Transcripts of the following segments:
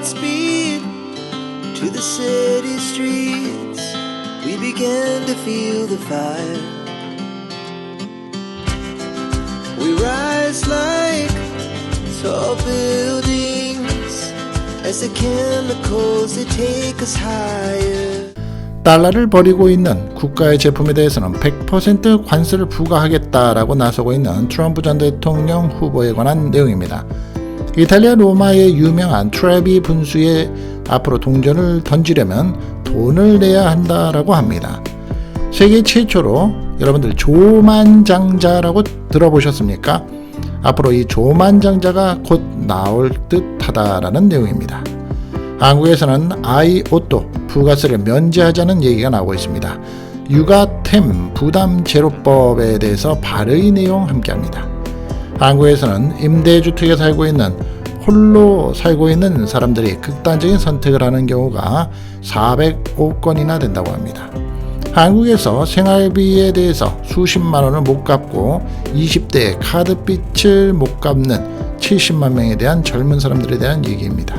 Godspeed to the city streets. We began to feel the fire. We rise like tall buildings as the chemicals they take us higher. 달러를 버리고 있는 국가의 제품에 대해서는 100% 관세를 부과하겠다라고 나서고 있는 트럼프 전 대통령 후보에 관한 내용입니다. 이탈리아 로마의 유명한 트레비 분수에 앞으로 동전을 던지려면 돈을 내야 한다라고 합니다. 세계 최초로 여러분들 조만장자라고 들어보셨습니까? 앞으로 이 조만장자가 곧 나올 듯 하다라는 내용입니다. 한국에서는 아이오또 부가세를 면제하자는 얘기가 나오고 있습니다. 육아템 부담 제로법에 대해서 발의 내용 함께합니다. 한국에서는 임대주택에 살고 있는 홀로 살고 있는 사람들이 극단적인 선택을 하는 경우가 400억 건이나 된다고 합니다. 한국에서 생활비에 대해서 수십만 원을 못 갚고 20대에 카드빚을 못 갚는 70만 명에 대한 젊은 사람들에 대한 얘기입니다.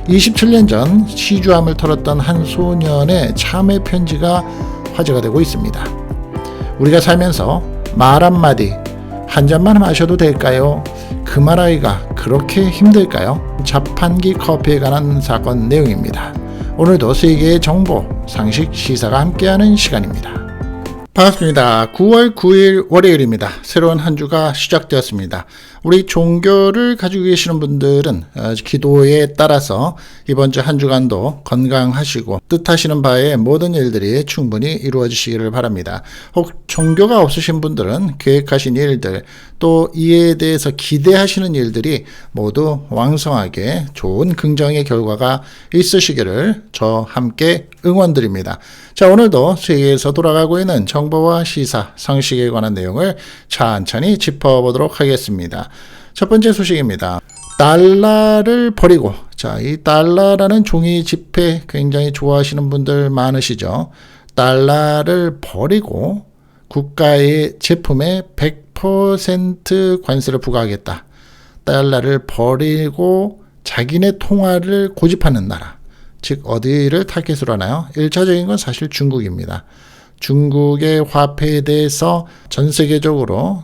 27년 전 시주함을 털었던 한 소년의 참회 편지가 화제가 되고 있습니다. 우리가 살면서 말 한마디 한 잔만 마셔도 될까요? 그 말하기가 그렇게 힘들까요? 자판기 커피에 관한 사건 내용입니다. 오늘도 세계의 정보, 상식, 시사가 함께하는 시간입니다. 반갑습니다. 9월 9일 월요일입니다. 새로운 한 주가 시작되었습니다. 우리 종교를 가지고 계시는 분들은 기도에 따라서 이번 주 한 주간도 건강하시고 뜻하시는 바의 모든 일들이 충분히 이루어지시기를 바랍니다. 혹 종교가 없으신 분들은 계획하신 일들 또 이에 대해서 기대하시는 일들이 모두 왕성하게 좋은 긍정의 결과가 있으시기를 저 함께 응원드립니다. 자, 오늘도 세계에서 돌아가고 있는 정보와 시사, 상식에 관한 내용을 천천히 짚어보도록 하겠습니다. 첫 번째 소식입니다. 달러를 버리고, 자, 이 달러라는 종이 지폐 굉장히 좋아하시는 분들 많으시죠. 달러를 버리고 국가의 제품에 100% 관세를 부과하겠다. 달러를 버리고 자기네 통화를 고집하는 나라, 즉 어디를 타겟으로 하나요? 1차적인 건 사실 중국입니다. 중국의 화폐에 대해서 전 세계적으로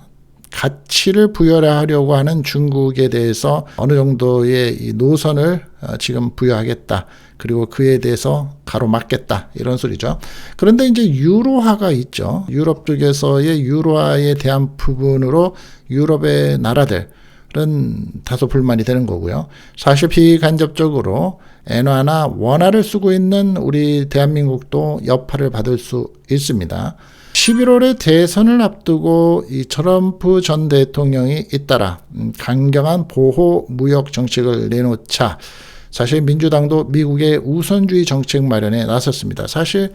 가치를 부여하려고 하는 중국에 대해서 어느 정도의 이 노선을 지금 부여하겠다. 그리고 그에 대해서 가로막겠다. 이런 소리죠. 그런데 이제 유로화가 있죠. 유럽 쪽에서의 유로화에 대한 부분으로 유럽의 나라들은 다소 불만이 되는 거고요. 사실 비간접적으로 엔화나 원화를 쓰고 있는 우리 대한민국도 여파를 받을 수 있습니다. 11월에 대선을 앞두고 이 트럼프 전 대통령이 잇따라 강경한 보호 무역 정책을 내놓자 사실 민주당도 미국의 우선주의 정책 마련에 나섰습니다. 사실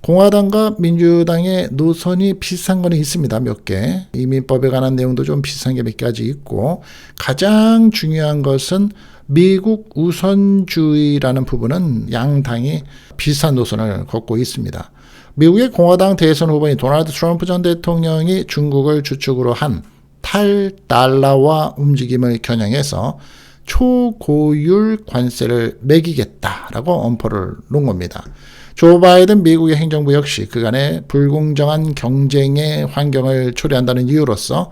공화당과 민주당의 노선이 비슷한 거는 있습니다. 몇 개. 이민법에 관한 내용도 좀 비슷한 게 몇 가지 있고 가장 중요한 것은 미국 우선주의라는 부분은 양 당이 비슷한 노선을 걷고 있습니다. 미국의 공화당 대선 후보인 도널드 트럼프 전 대통령이 중국을 주축으로 한 탈달러화 움직임을 겨냥해서 초고율 관세를 매기겠다라고 엄포를 놓은 겁니다. 조 바이든 미국의 행정부 역시 그간의 불공정한 경쟁의 환경을 초래한다는 이유로서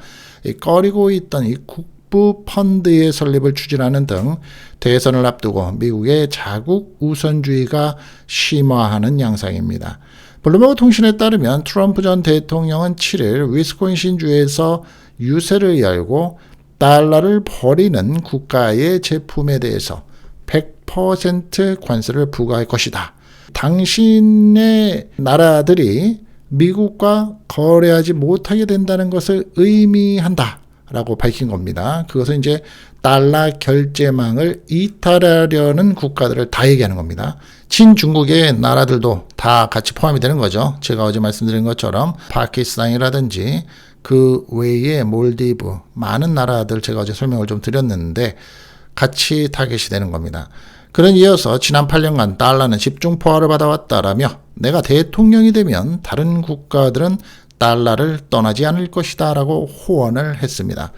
꺼리고 있던 이 국부 펀드의 설립을 추진하는 등 대선을 앞두고 미국의 자국 우선주의가 심화하는 양상입니다. 블룸버그 통신에 따르면 트럼프 전 대통령은 7일 위스콘신주에서 유세를 열고 달러를 버리는 국가의 제품에 대해서 100% 관세를 부과할 것이다. 당신의 나라들이 미국과 거래하지 못하게 된다는 것을 의미한다. 라고 밝힌 겁니다. 그것은 이제 달러 결제망을 이탈하려는 국가들을 다 얘기하는 겁니다. 친중국의 나라들도 다 같이 포함이 되는 거죠. 제가 어제 말씀드린 것처럼 파키스탄이라든지 그 외에 몰디브 많은 나라들 제가 어제 설명을 좀 드렸는데 같이 타겟이 되는 겁니다. 그런 이어서 지난 8년간 달러는 집중 포화를 받아왔다라며 내가 대통령이 되면 다른 국가들은 달러를 떠나지 않을 것이다 라고 호언을 했습니다.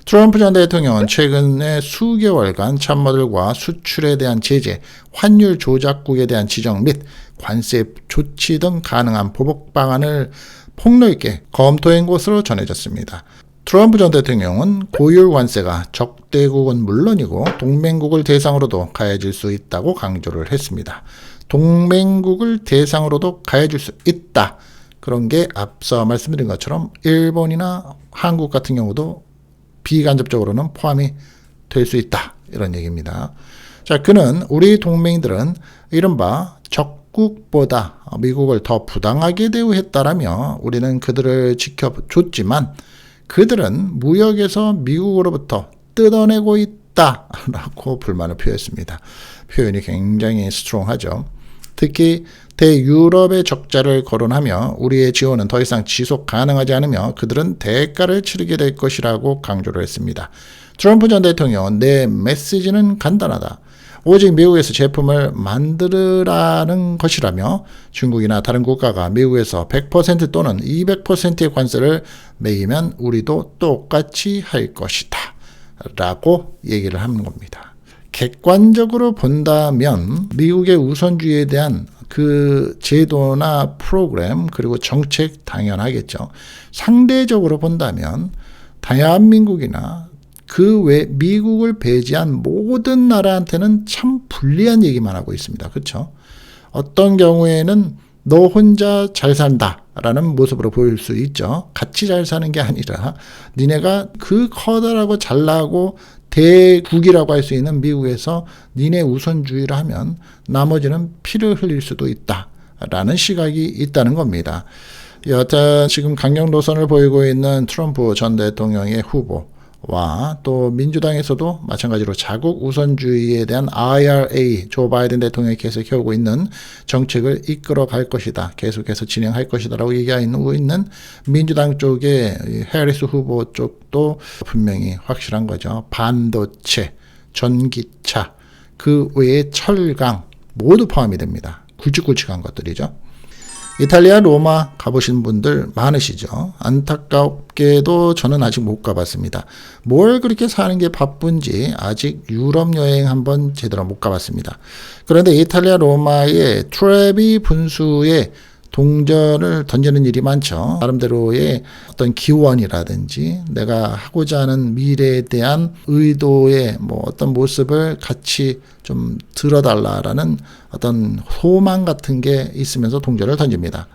트럼프 전 대통령은 최근에 수개월간 참모들과 수출에 대한 제재, 환율 조작국에 대한 지정 및 관세 조치 등 가능한 보복 방안을 폭넓게 검토한 것으로 전해졌습니다. 트럼프 전 대통령은 고율 관세가 적대국은 물론이고 동맹국을 대상으로도 가해질 수 있다고 강조를 했습니다. 동맹국을 대상으로도 가해질 수 있다. 그런 게 앞서 말씀드린 것처럼 일본이나 한국 같은 경우도 비간접적으로는 포함이 될 수 있다. 이런 얘기입니다. 자, 그는 우리 동맹들은 이른바 적국보다 미국을 더 부당하게 대우했다라며 우리는 그들을 지켜줬지만 그들은 무역에서 미국으로부터 뜯어내고 있다라고 불만을 표했습니다. 표현이 굉장히 스트롱하죠. 특히 대유럽의 적자를 거론하며 우리의 지원은 더 이상 지속 가능하지 않으며 그들은 대가를 치르게 될 것이라고 강조를 했습니다. 트럼프 전 대통령은 내 메시지는 간단하다. 오직 미국에서 제품을 만들으라는 것이라며 중국이나 다른 국가가 미국에서 100% 또는 200%의 관세를 매기면 우리도 똑같이 할 것이다. 라고 얘기를 하는 겁니다. 객관적으로 본다면 미국의 우선주의에 대한 그 제도나 프로그램 그리고 정책 당연하겠죠. 상대적으로 본다면 대한민국이나 그 외 미국을 배제한 모든 나라한테는 참 불리한 얘기만 하고 있습니다. 그렇죠? 어떤 경우에는 너 혼자 잘 산다라는 모습으로 보일 수 있죠. 같이 잘 사는 게 아니라 니네가 그 커다랗고 잘나고 대국이라고 할 수 있는 미국에서 니네 우선주의를 하면 나머지는 피를 흘릴 수도 있다라는 시각이 있다는 겁니다. 여하튼 지금 강경 노선을 보이고 있는 트럼프 전 대통령의 후보와 또 민주당에서도 마찬가지로 자국 우선주의에 대한 IRA 조 바이든 대통령이 계속해오고 있는 정책을 이끌어 갈 것이다. 계속해서 진행할 것이다 라고 얘기하고 있는 민주당 쪽의 해리스 후보 쪽도 분명히 확실한 거죠. 반도체, 전기차, 그 외에 철강 모두 포함이 됩니다. 굵직굵직한 것들이죠. 이탈리아 로마 가보신 분들 많으시죠. 안타깝게도 저는 아직 못 가봤습니다. 뭘 그렇게 사는 게 바쁜지 아직 유럽 여행 한번 제대로 못 가봤습니다. 그런데 이탈리아 로마의 트레비 분수에 동전을 던지는 일이 많죠. 나름대로의 어떤 기원이라든지 내가 하고자 하는 미래에 대한 의도의 어떤 모습을 같이 좀 들어달라라는 어떤 소망 같은 게 있으면서 동전을 던집니다.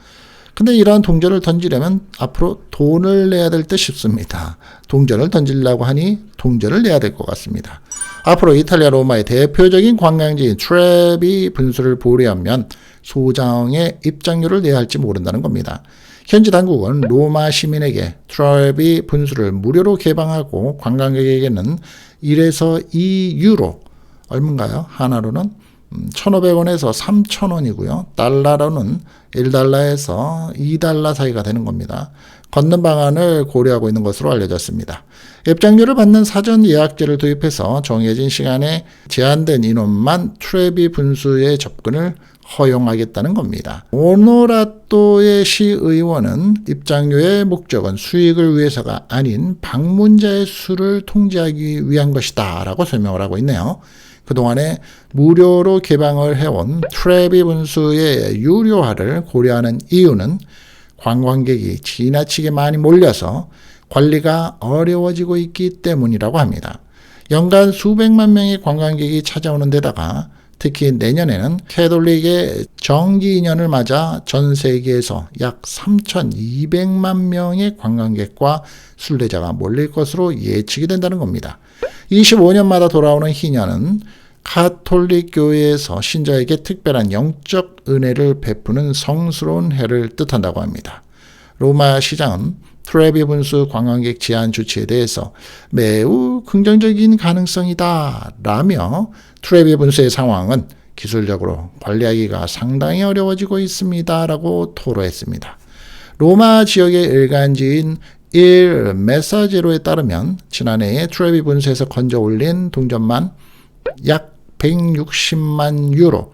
근데 이러한 동전을 던지려면 앞으로 돈을 내야 될 듯 싶습니다. 동전을 던지려고 하니 동전을 내야 될 것 같습니다. 앞으로 이탈리아 로마의 대표적인 관광지인 트레비 분수를 보려면 소정의 입장료를 내야 할지 모른다는 겁니다. 현지 당국은 로마 시민에게 트레비 분수를 무료로 개방하고 관광객에게는 1에서 2유로 얼마인가요? 하나로는 1,500원에서 3,000원이고요. 달러로는 1달러에서 2달러 사이가 되는 겁니다. 걷는 방안을 고려하고 있는 것으로 알려졌습니다. 입장료를 받는 사전 예약제를 도입해서 정해진 시간에 제한된 인원만 트레비 분수에 접근을 허용하겠다는 겁니다. 오노라토의 시의원은 입장료의 목적은 수익을 위해서가 아닌 방문자의 수를 통제하기 위한 것이다 라고 설명을 하고 있네요. 그동안에 무료로 개방을 해온 트레비 분수의 유료화를 고려하는 이유는 관광객이 지나치게 많이 몰려서 관리가 어려워지고 있기 때문이라고 합니다. 연간 수백만 명의 관광객이 찾아오는 데다가 특히 내년에는 캐톨릭의 정기 인연을 맞아 전 세계에서 약 3,200만 명의 관광객과 순례자가 몰릴 것으로 예측이 된다는 겁니다. 25년마다 돌아오는 희년은 가톨릭 교회에서 신자에게 특별한 영적 은혜를 베푸는 성스러운 해를 뜻한다고 합니다. 로마 시장은 트레비 분수 관광객 제한 조치에 대해서 매우 긍정적인 가능성이다 라며 트레비 분수의 상황은 기술적으로 관리하기가 상당히 어려워지고 있습니다 라고 토로했습니다. 로마 지역의 일간지인 일 메사제로에 따르면 지난해에 트레비 분수에서 건져 올린 동전만 약 160만 유로,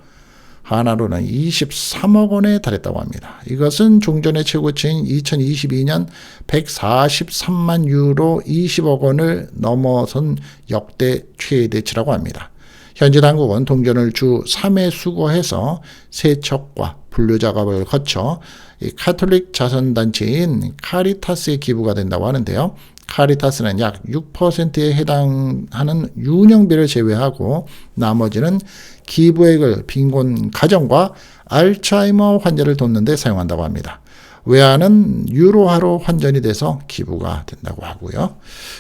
하나로는 23억 원에 달했다고 합니다. 이것은 종전의 최고치인 2022년 143만 유로 20억 원을 넘어선 역대 최대치라고 합니다. 현재 당국은 동전을 주 3회 수거해서 세척과 분류 작업을 거쳐 이 카톨릭 자선단체인 카리타스에 기부가 된다고 하는데요. 카리타스는 약 6%에 해당하는 유년비를 제외하고 나머지는 기부액을 빈곤 가정과 알츠하이머 환자를 돕는 데 사용한다고 합니다. 외화는 유로화로 환전이 돼서 기부가 된다고 하고요.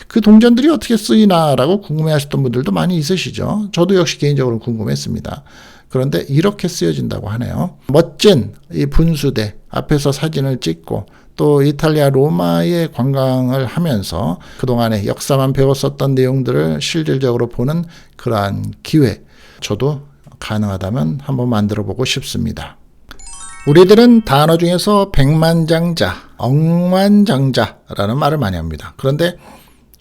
그 동전들이 어떻게 쓰이나라고 궁금해하셨던 분들도 많이 있으시죠. 저도 역시 개인적으로 궁금했습니다. 그런데 이렇게 쓰여진다고 하네요. 멋진 이 분수대 앞에서 사진을 찍고 또 이탈리아 로마의 관광을 하면서 그동안의 역사만 배웠었던 내용들을 실질적으로 보는 그러한 기회, 저도 가능하다면 한번 만들어 보고 싶습니다. 우리들은 단어 중에서 백만장자, 억만장자라는 말을 많이 합니다. 그런데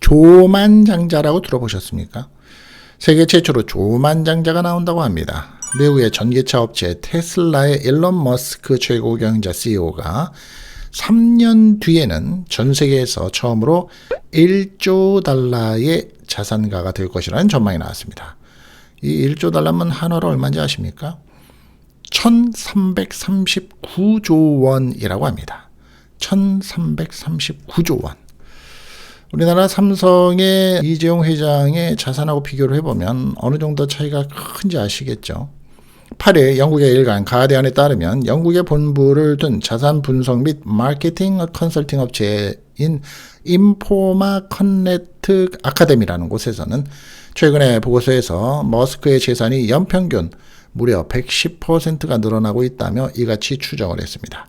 조만장자라고 들어보셨습니까? 세계 최초로 조만장자가 나온다고 합니다. 미국의 전기차 업체 테슬라의 일론 머스크 최고 경영자 CEO가 3년 뒤에는 전 세계에서 처음으로 1조 달러의 자산가가 될 것이라는 전망이 나왔습니다. 이 1조 달러면 한화로 얼마인지 아십니까? 1339조 원이라고 합니다. 1339조 원. 우리나라 삼성의 이재용 회장의 자산하고 비교를 해보면 어느 정도 차이가 큰지 아시겠죠? 8일 영국의 일간 가디언에 따르면 영국의 본부를 둔 자산 분석 및 마케팅 컨설팅 업체인 인포마 컨네트 아카데미라는 곳에서는 최근에 보고서에서 머스크의 재산이 연평균 무려 110%가 늘어나고 있다며 이같이 추정을 했습니다.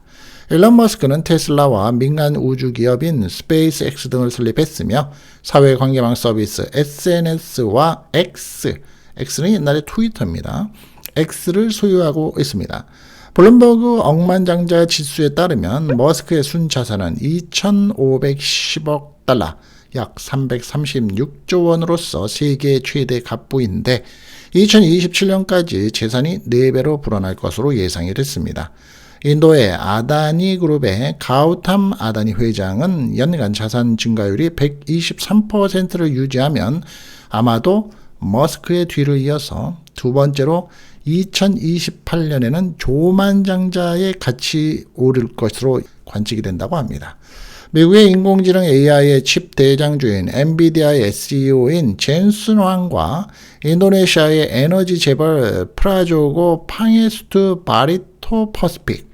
일론 머스크는 테슬라와 민간 우주 기업인 스페이스X 등을 설립했으며 사회관계망 서비스 SNS와 X는 옛날에 트위터입니다. X를 소유하고 있습니다. 블룸버그 억만장자 지수에 따르면 머스크의 순자산은 2,510억 달러, 약 336조 원으로서 세계 최대 갑부인데 2027년까지 재산이 4배로 불어날 것으로 예상이 됐습니다. 인도의 아다니 그룹의 가우탐 아다니 회장은 연간 자산 증가율이 123%를 유지하면 아마도 머스크의 뒤를 이어서 두 번째로 2028년에는 조만장자의 가치 오를 것으로 관측이 된다고 합니다. 미국의 인공지능 AI의 칩 대장주인 엔비디아의 CEO인 젠슨 황과 인도네시아의 에너지 재벌 프라조고 팡에스투 바리토 퍼시픽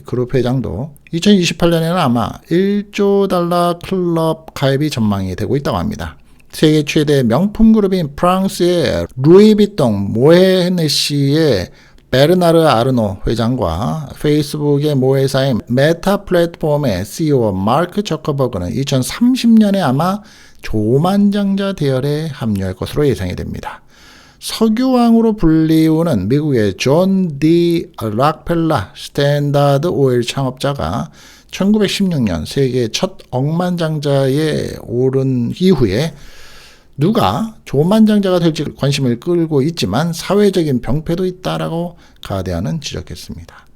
그룹 회장도 2028년에는 아마 1조 달러 클럽 가입이 전망이 되고 있다고 합니다. 세계 최대 명품 그룹인 프랑스의 루이비통 모헤네시의 베르나르 아르노 회장과 페이스북의 모회사인 메타 플랫폼의 CEO 마크 저커버그는 2030년에 아마 조만장자 대열에 합류할 것으로 예상이 됩니다. 석유왕으로 불리우는 미국의 존 D. 락펠라 스탠다드 오일 창업자가 1916년 세계 첫 억만장자에 오른 이후에 누가 조만장자가 될지 관심을 끌고 있지만 사회적인 병폐도 있다라고 가디언은 지적했습니다.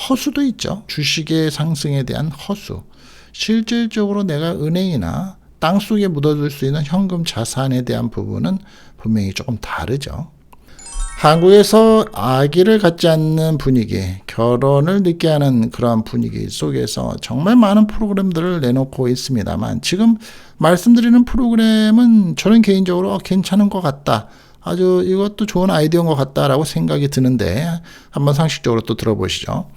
허수도 있죠. 주식의 상승에 대한 허수. 실질적으로 내가 은행이나 땅속에 묻어둘 수 있는 현금 자산에 대한 부분은 분명히 조금 다르죠. 한국에서 아기를 갖지 않는 분위기, 결혼을 늦게 하는 그런 분위기 속에서 정말 많은 프로그램들을 내놓고 있습니다만 지금 말씀드리는 프로그램은 저는 개인적으로 괜찮은 것 같다. 아주 이것도 좋은 아이디어인 것 같다라고 생각이 드는데 한번 상식적으로 또 들어보시죠.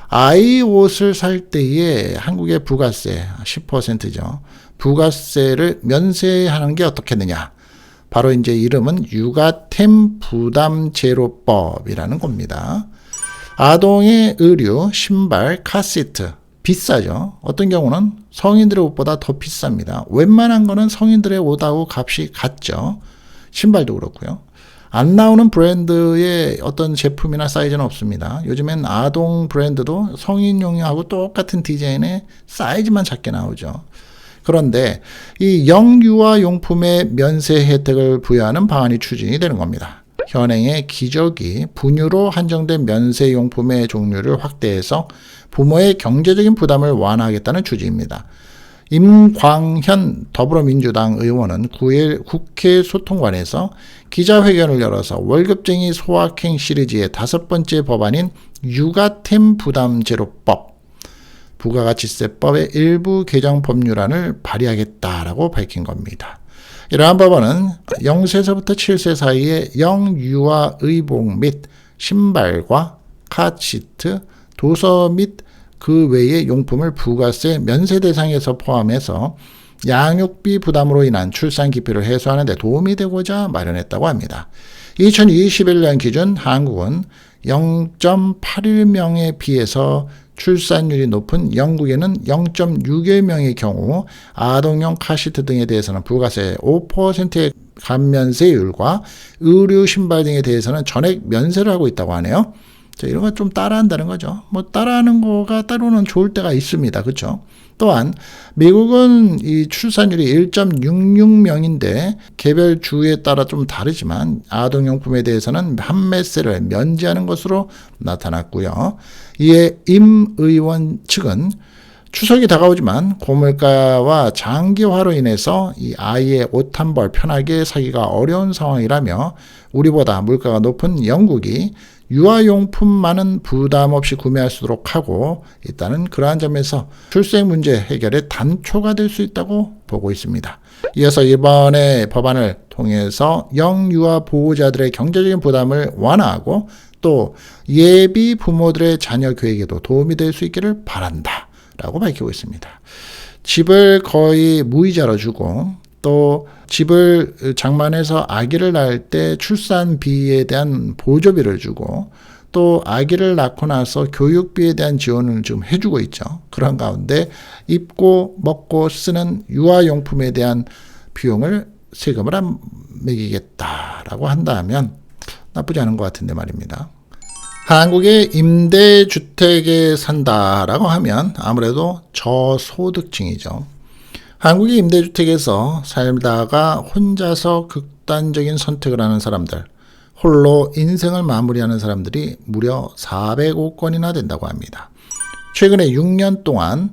아이 옷을 살 때에 한국의 부가세 10%죠. 부가세를 면세하는 게 어떻겠느냐. 바로 이제 이름은 육아템 부담제로법이라는 겁니다. 아동의 의류, 신발, 카시트 비싸죠. 어떤 경우는 성인들의 옷보다 더 비쌉니다. 웬만한 거는 성인들의 옷하고 값이 같죠. 신발도 그렇고요. 안 나오는 브랜드의 어떤 제품이나 사이즈는 없습니다. 요즘엔 아동 브랜드도 성인용하고 똑같은 디자인의 사이즈만 작게 나오죠. 그런데 이 영유아 용품에 면세 혜택을 부여하는 방안이 추진이 되는 겁니다. 현행의 기저귀, 분유로 한정된 면세용품의 종류를 확대해서 부모의 경제적인 부담을 완화하겠다는 취지입니다. 임광현 더불어민주당 의원은 9일 국회 소통관에서 기자회견을 열어서 월급쟁이 소확행 시리즈의 5번째 법안인 육아템 부담제로법, 부가가치세법의 일부 개정 법률안을 발의하겠다라고 밝힌 겁니다. 이러한 법안은 0세에서부터 7세 사이의 영유아 의복 및 신발과 카시트, 도서 및 그 외의 용품을 부가세 면세 대상에서 포함해서 양육비 부담으로 인한 출산 기피를 해소하는 데 도움이 되고자 마련했다고 합니다. 2021년 기준 한국은 0.81명에 비해서 출산율이 높은 영국에는 0.61명의 경우 아동용 카시트 등에 대해서는 부가세 5%의 감면세율과 의류 신발 등에 대해서는 전액 면세를 하고 있다고 하네요. 이런 거 좀 따라한다는 거죠. 따라하는 거가 따로는 좋을 때가 있습니다. 그렇죠? 또한 미국은 이 출산율이 1.66명인데 개별 주에 따라 좀 다르지만 아동용품에 대해서는 판매세를 면제하는 것으로 나타났고요. 이에 임 의원 측은 추석이 다가오지만 고물가와 장기화로 인해서 이 아이의 옷 한 벌 편하게 사기가 어려운 상황이라며 우리보다 물가가 높은 영국이 유아용품만은 부담 없이 구매할 수 있도록 하고 있다는 그러한 점에서 출생 문제 해결의 단초가 될 수 있다고 보고 있습니다. 이어서 이번에 법안을 통해서 영유아 보호자들의 경제적인 부담을 완화하고 또 예비 부모들의 자녀 교육에도 도움이 될 수 있기를 바란다 라고 밝히고 있습니다. 집을 거의 무이자로 주고 또 집을 장만해서 아기를 낳을 때 출산비에 대한 보조비를 주고 또 아기를 낳고 나서 교육비에 대한 지원을 지금 해주고 있죠. 그런 가운데 입고 먹고 쓰는 유아용품에 대한 비용을 세금을 안 매기겠다라고 한다면 나쁘지 않은 것 같은데 말입니다. 한국의 임대주택에 산다라고 하면 아무래도 저소득층이죠. 한국의 임대주택에서 살다가 혼자서 극단적인 선택을 하는 사람들, 홀로 인생을 마무리하는 사람들이 무려 405건이나 된다고 합니다. 최근에 6년 동안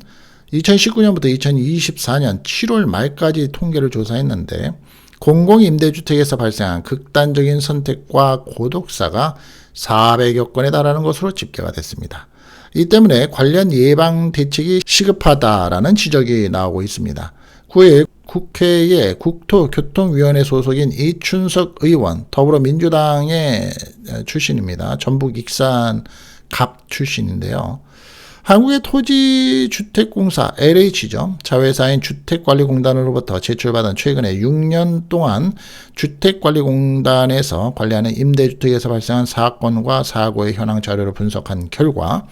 2019년부터 2024년 7월 말까지 통계를 조사했는데 공공임대주택에서 발생한 극단적인 선택과 고독사가 400여 건에 달하는 것으로 집계가 됐습니다. 이 때문에 관련 예방 대책이 시급하다라는 지적이 나오고 있습니다. 9일 국회의 국토교통위원회 소속인 이춘석 의원, 더불어민주당의 출신입니다. 전북 익산 갑 출신인데요. 한국의 토지주택공사 LH죠. 자회사인 주택관리공단으로부터 제출받은 최근에 6년 동안 주택관리공단에서 관리하는 임대주택에서 발생한 사건과 사고의 현황 자료를 분석한 결과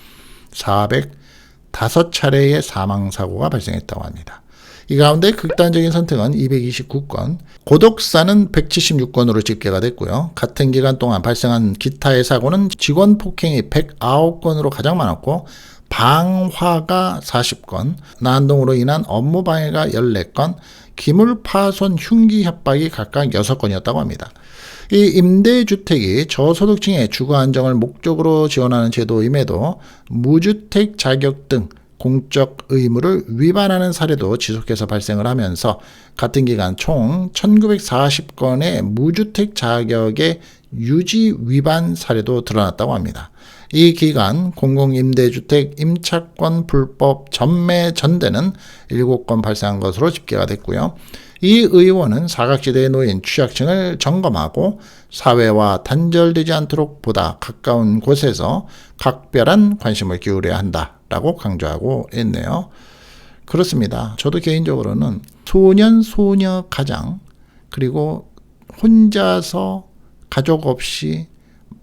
405차례의 사망사고가 발생했다고 합니다. 이 가운데 극단적인 선택은 229건, 고독사는 176건으로 집계가 됐고요. 같은 기간 동안 발생한 기타의 사고는 직원 폭행이 109건으로 가장 많았고 방화가 40건, 난동으로 인한 업무 방해가 14건, 기물 파손 흉기 협박이 각각 6건이었다고 합니다. 이 임대주택이 저소득층의 주거 안정을 목적으로 지원하는 제도임에도 무주택 자격 등 공적 의무를 위반하는 사례도 지속해서 발생을 하면서 같은 기간 총 1940건의 무주택 자격의 유지 위반 사례도 드러났다고 합니다. 이 기간 공공임대주택 임차권 불법 전매 전대는 7건 발생한 것으로 집계가 됐고요. 이 의원은 사각지대에 놓인 취약층을 점검하고 사회와 단절되지 않도록 보다 가까운 곳에서 각별한 관심을 기울여야 한다라고 강조하고 있네요. 그렇습니다. 저도 개인적으로는 소년, 소녀 가장 그리고 혼자서 가족 없이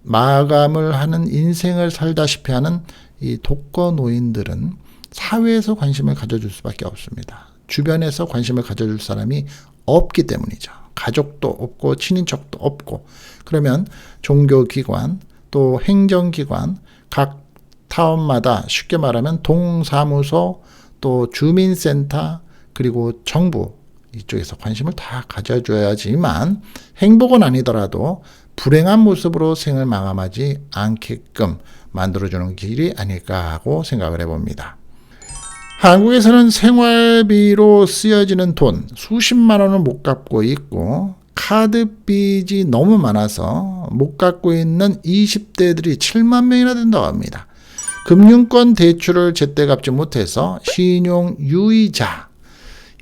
마감을 하는 인생을 살다시피 하는 이 독거노인들은 사회에서 관심을 가져줄 수밖에 없습니다. 주변에서 관심을 가져줄 사람이 없기 때문이죠. 가족도 없고 친인척도 없고 그러면 종교기관 또 행정기관 각 타운마다 쉽게 말하면 동사무소 또 주민센터 그리고 정부 이쪽에서 관심을 다 가져줘야지만 행복은 아니더라도 불행한 모습으로 생을 마감하지 않게끔 만들어주는 길이 아닐까 하고 생각을 해봅니다. 한국에서는 생활비로 쓰여지는 돈 수십만 원을 못 갚고 있고 카드 빚이 너무 많아서 못 갚고 있는 20대들이 7만 명이나 된다고 합니다. 금융권 대출을 제때 갚지 못해서 신용 유의자,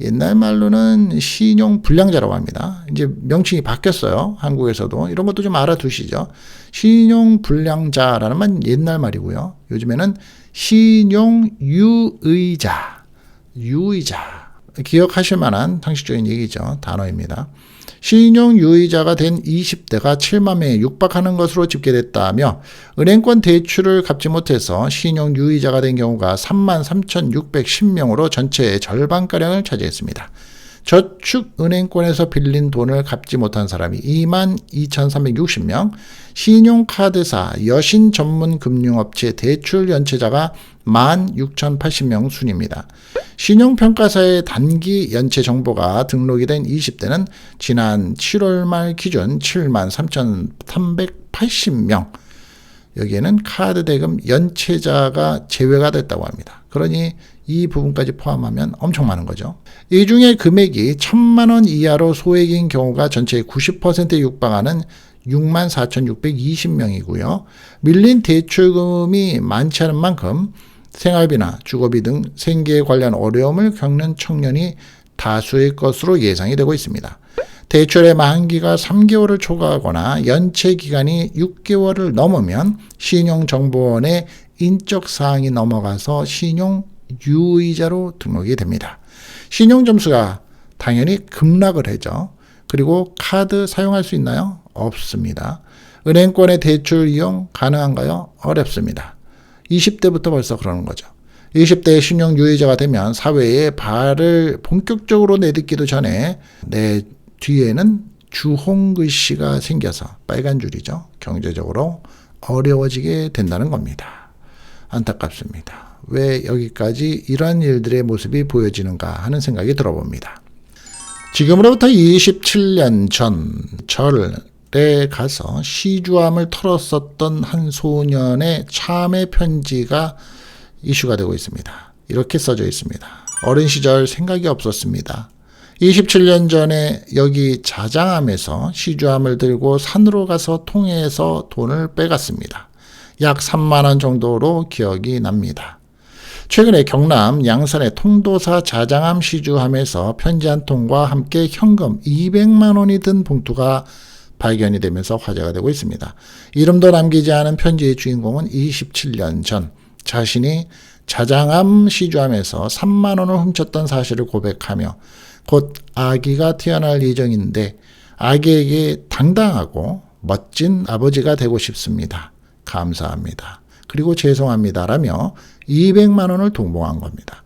옛날 말로는 신용 불량자라고 합니다. 이제 명칭이 바뀌었어요. 한국에서도. 이런 것도 좀 알아두시죠. 신용 불량자라는 말 옛날 말이고요. 요즘에는 신용 유의자, 기억하실 만한 상식적인 얘기죠. 단어입니다. 신용 유의자가 된 20대가 7만 명에 육박하는 것으로 집계됐다며 은행권 대출을 갚지 못해서 신용 유의자가 된 경우가 33,610명으로 전체의 절반가량을 차지했습니다. 저축은행권에서 빌린 돈을 갚지 못한 사람이 22,360명, 신용카드사, 여신 전문 금융업체 대출 연체자가 16,080명 순입니다. 신용평가사의 단기 연체 정보가 등록이 된 20대는 지난 7월 말 기준 73,380명, 여기에는 카드 대금 연체자가 제외가 됐다고 합니다. 그러니 이 부분까지 포함하면 엄청 많은 거죠. 이 중에 금액이 1,000만 원 이하로 소액인 경우가 전체의 90%에 육박하는 64,620명이고요. 밀린 대출금이 많지 않은 만큼 생활비나 주거비 등 생계에 관련 어려움을 겪는 청년이 다수일 것으로 예상이 되고 있습니다. 대출의 만기가 3개월을 초과하거나 연체 기간이 6개월을 넘으면 신용정보원의 인적사항이 넘어가서 신용 유의자로 등록이 됩니다. 신용점수가 당연히 급락을 하죠. 그리고 카드 사용할 수 있나요? 없습니다. 은행권의 대출 이용 가능한가요? 어렵습니다. 20대부터 벌써 그러는 거죠. 20대의 신용 유의자가 되면 사회에 발을 본격적으로 내딛기도 전에 내 뒤에는 주홍글씨가 생겨서 빨간 줄이죠. 경제적으로 어려워지게 된다는 겁니다. 안타깝습니다. 왜 여기까지 이런 일들의 모습이 보여지는가 하는 생각이 들어봅니다. 지금으로부터 27년 전 절에 가서 시주함을 털었었던 한 소년의 참회 편지가 이슈가 되고 있습니다. 이렇게 써져 있습니다. 어린 시절 생각이 없었습니다. 27년 전에 여기 자장암에서 시주함을 들고 산으로 가서 통해서 돈을 빼갔습니다. 약 3만 원 정도로 기억이 납니다. 최근에 경남 양산의 통도사 자장암 시주함에서 편지 한 통과 함께 현금 200만 원이 든 봉투가 발견이 되면서 화제가 되고 있습니다. 이름도 남기지 않은 편지의 주인공은 27년 전 자신이 자장암 시주함에서 3만 원을 훔쳤던 사실을 고백하며 곧 아기가 태어날 예정인데 아기에게 당당하고 멋진 아버지가 되고 싶습니다. 감사합니다. 그리고 죄송합니다라며 200만 원을 동봉한 겁니다.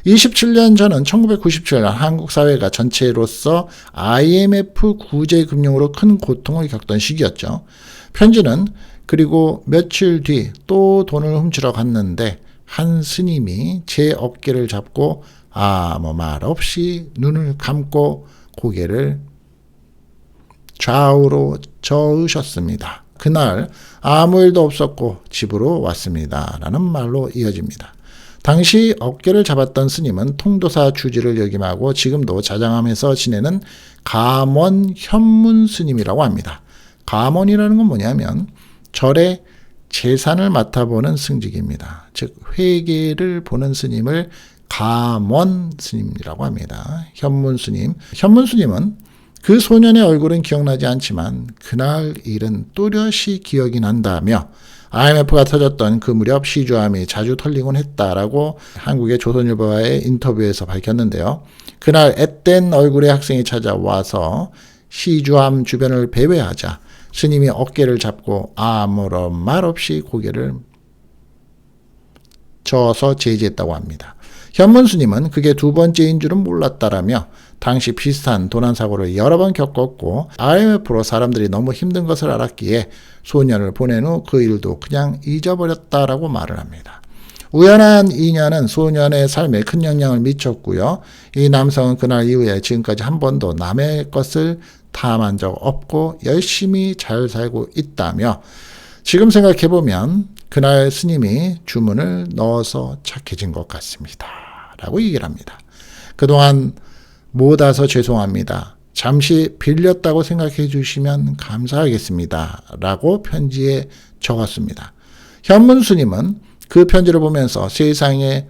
27년 전은 1997년 한국 사회가 전체로서 IMF 구제금융으로 큰 고통을 겪던 시기였죠. 편지는 그리고 며칠 뒤 또 돈을 훔치러 갔는데 한 스님이 제 어깨를 잡고 아무 말 없이 눈을 감고 고개를 좌우로 저으셨습니다. 그날 아무 일도 없었고 집으로 왔습니다. 라는 말로 이어집니다. 당시 어깨를 잡았던 스님은 통도사 주지를 역임하고 지금도 자장암에서 지내는 감원 현문 스님이라고 합니다. 감원이라는 건 뭐냐면 절의 재산을 맡아보는 승직입니다. 즉 회계를 보는 스님을 감원 스님이라고 합니다. 현문 스님. 현문 스님은 그 소년의 얼굴은 기억나지 않지만 그날 일은 또렷이 기억이 난다며 IMF가 터졌던 그 무렵 시주함이 자주 털리곤 했다라고 한국의 조선일보와의 인터뷰에서 밝혔는데요. 그날 앳된 얼굴의 학생이 찾아와서 시주함 주변을 배회하자 스님이 어깨를 잡고 아무런 말 없이 고개를 저어서 제지했다고 합니다. 현문 스님은 그게 두 번째인 줄은 몰랐다라며 당시 비슷한 도난사고를 여러 번 겪었고 IMF로 사람들이 너무 힘든 것을 알았기에 소년을 보낸 후 그 일도 그냥 잊어버렸다라고 말을 합니다. 우연한 인연은 소년의 삶에 큰 영향을 미쳤고요. 이 남성은 그날 이후에 지금까지 한 번도 남의 것을 탐한 적 없고 열심히 잘 살고 있다며 지금 생각해보면 그날 스님이 주문을 넣어서 착해진 것 같습니다. 라고 얘기를 합니다. 그동안 못 와서 죄송합니다. 잠시 빌렸다고 생각해 주시면 감사하겠습니다. 라고 편지에 적었습니다. 현문 스님은 그 편지를 보면서 세상에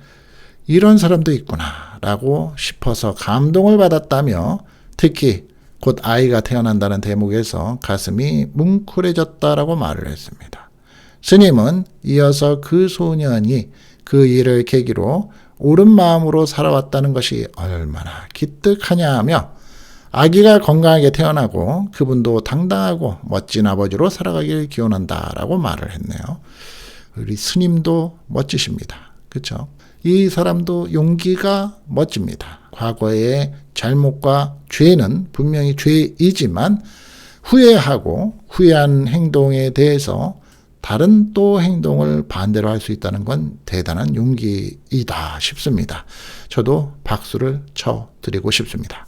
이런 사람도 있구나 라고 싶어서 감동을 받았다며 특히 곧 아이가 태어난다는 대목에서 가슴이 뭉클해졌다라고 말을 했습니다. 스님은 이어서 그 소년이 그 일을 계기로 옳은 마음으로 살아왔다는 것이 얼마나 기특하냐 하며 아기가 건강하게 태어나고 그분도 당당하고 멋진 아버지로 살아가길 기원한다라고 말을 했네요. 우리 스님도 멋지십니다. 그렇죠? 이 사람도 용기가 멋집니다. 과거의 잘못과 죄는 분명히 죄이지만 후회하고 후회한 행동에 대해서 다른 또 행동을 반대로 할 수 있다는 건 대단한 용기이다 싶습니다. 저도 박수를 쳐드리고 싶습니다.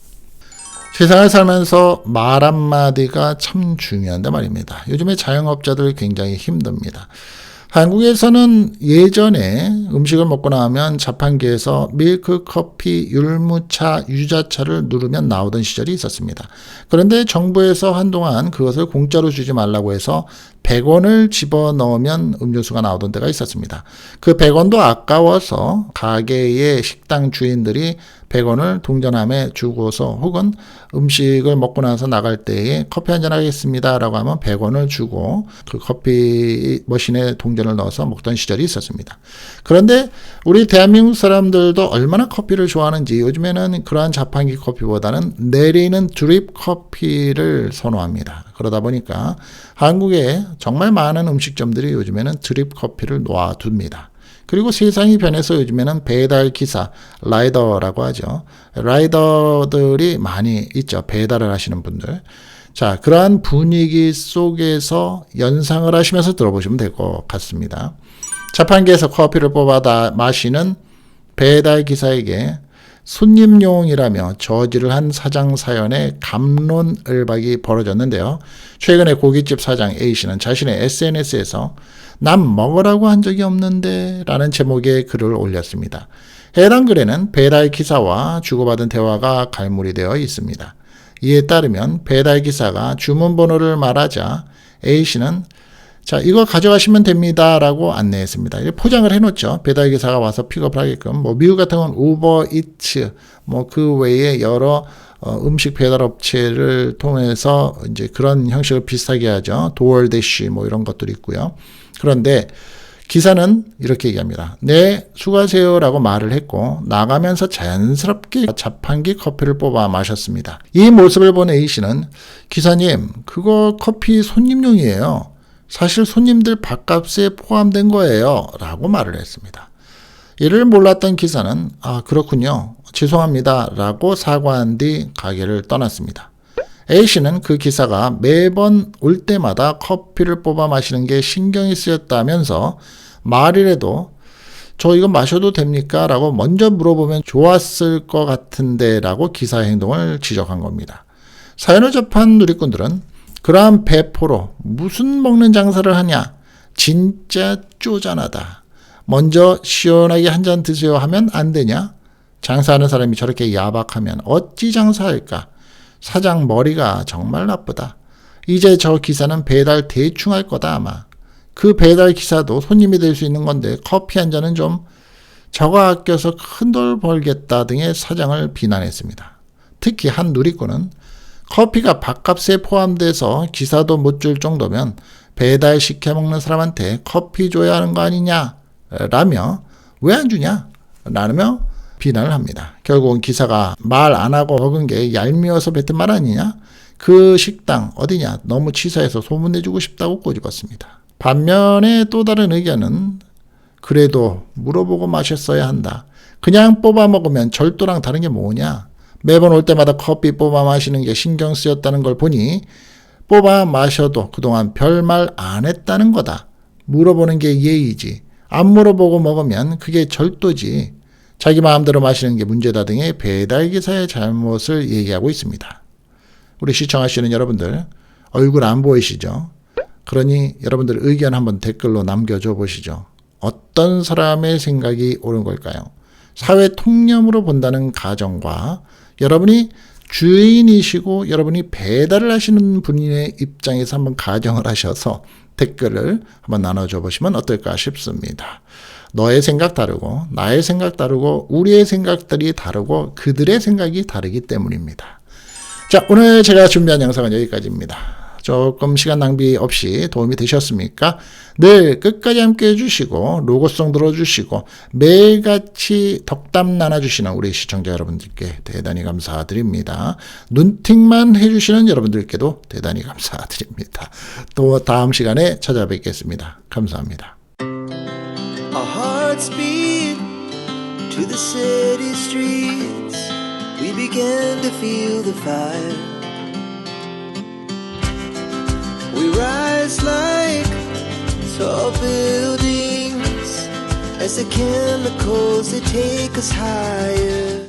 세상을 살면서 말 한마디가 참 중요한데 말입니다. 요즘에 자영업자들 굉장히 힘듭니다. 한국에서는 예전에 음식을 먹고 나면 자판기에서 밀크, 커피, 율무차, 유자차를 누르면 나오던 시절이 있었습니다. 그런데 정부에서 한동안 그것을 공짜로 주지 말라고 해서 100원을 집어넣으면 음료수가 나오던 때가 있었습니다. 그 100원도 아까워서 가게의 식당 주인들이 100원을 동전함에 주고서 혹은 음식을 먹고 나서 나갈 때에 커피 한잔 하겠습니다 라고 하면 100원을 주고 그 커피 머신에 동전을 넣어서 먹던 시절이 있었습니다. 그런데 우리 대한민국 사람들도 얼마나 커피를 좋아하는지 요즘에는 그러한 자판기 커피보다는 내리는 드립 커피를 선호합니다. 그러다 보니까 한국에 정말 많은 음식점들이 요즘에는 드립 커피를 놓아둡니다. 그리고 세상이 변해서 요즘에는 배달 기사, 라이더라고 하죠. 라이더들이 많이 있죠. 배달을 하시는 분들. 자, 그러한 분위기 속에서 연상을 하시면서 들어보시면 될 것 같습니다. 자판기에서 커피를 뽑아 마시는 배달 기사에게 손님용이라며 저지를 한 사장 사연에 갑론을박이 벌어졌는데요. 최근에 고깃집 사장 A씨는 자신의 SNS에서 남 먹으라고 한 적이 없는데 라는 제목의 글을 올렸습니다. 해당 글에는 배달 기사와 주고받은 대화가 갈무리 되어 있습니다. 이에 따르면 배달 기사가 주문 번호를 말하자 A씨는 자, 이거 가져가시면 됩니다 라고 안내했습니다. 포장을 해놓죠. 배달기사가 와서 픽업을 하게끔. 미국 같은 건 우버이츠, 그 외에 여러 음식 배달업체를 통해서 이제 그런 형식을 비슷하게 하죠. 도어대쉬 이런 것들이 있고요. 그런데 기사는 이렇게 얘기합니다. 네, 수고하세요 라고 말을 했고 나가면서 자연스럽게 자판기 커피를 뽑아 마셨습니다. 이 모습을 본 A씨는 기사님, 그거 커피 손님용이에요. 사실 손님들 밥값에 포함된 거예요 라고 말을 했습니다. 이를 몰랐던 기사는 그렇군요. 죄송합니다 라고 사과한 뒤 가게를 떠났습니다. A씨는 그 기사가 매번 올 때마다 커피를 뽑아 마시는 게 신경이 쓰였다면서 말이라도 저 이거 마셔도 됩니까? 라고 먼저 물어보면 좋았을 것 같은데 라고 기사의 행동을 지적한 겁니다. 사연을 접한 누리꾼들은 그러한 배포로 무슨 먹는 장사를 하냐? 진짜 쪼잔하다. 먼저 시원하게 한 잔 드세요 하면 안 되냐? 장사하는 사람이 저렇게 야박하면 어찌 장사할까? 사장 머리가 정말 나쁘다. 이제 저 기사는 배달 대충 할 거다 아마. 그 배달 기사도 손님이 될 수 있는 건데 커피 한 잔은 좀 저거 아껴서 큰 돈 벌겠다 등의 사장을 비난했습니다. 특히 한 누리꾼은 커피가 밥값에 포함돼서 기사도 못 줄 정도면 배달 시켜 먹는 사람한테 커피 줘야 하는 거 아니냐? 라며 왜 안 주냐? 라며 비난을 합니다. 결국은 기사가 말 안 하고 먹은 게 얄미워서 뱉은 말 아니냐? 그 식당 어디냐? 너무 치사해서 소문내주고 싶다고 꼬집었습니다. 반면에 또 다른 의견은 그래도 물어보고 마셨어야 한다. 그냥 뽑아 먹으면 절도랑 다른 게 뭐냐? 매번 올 때마다 커피 뽑아 마시는 게 신경 쓰였다는 걸 보니 뽑아 마셔도 그동안 별말 안 했다는 거다. 물어보는 게 예의지. 안 물어보고 먹으면 그게 절도지. 자기 마음대로 마시는 게 문제다 등의 배달기사의 잘못을 얘기하고 있습니다. 우리 시청하시는 여러분들 얼굴 안 보이시죠? 그러니 여러분들 의견 한번 댓글로 남겨줘 보시죠. 어떤 사람의 생각이 옳은 걸까요? 사회 통념으로 본다는 가정과 여러분이 주인이시고 여러분이 배달을 하시는 분의 입장에서 한번 가정을 하셔서 댓글을 한번 나눠줘 보시면 어떨까 싶습니다. 너의 생각 다르고 나의 생각 다르고 우리의 생각들이 다르고 그들의 생각이 다르기 때문입니다. 자, 오늘 제가 준비한 영상은 여기까지입니다. 조금 시간 낭비 없이 도움이 되셨습니까? 늘 끝까지 함께 해주시고 로고송 들어주시고 매일같이 덕담 나눠주시는 우리 시청자 여러분들께 대단히 감사드립니다. 눈팅만 해주시는 여러분들께도 대단히 감사드립니다. 또 다음 시간에 찾아뵙겠습니다. 감사합니다. Our hearts beat to the city streets. We began to feel the fire. We rise like tall buildings as the chemicals they take us higher.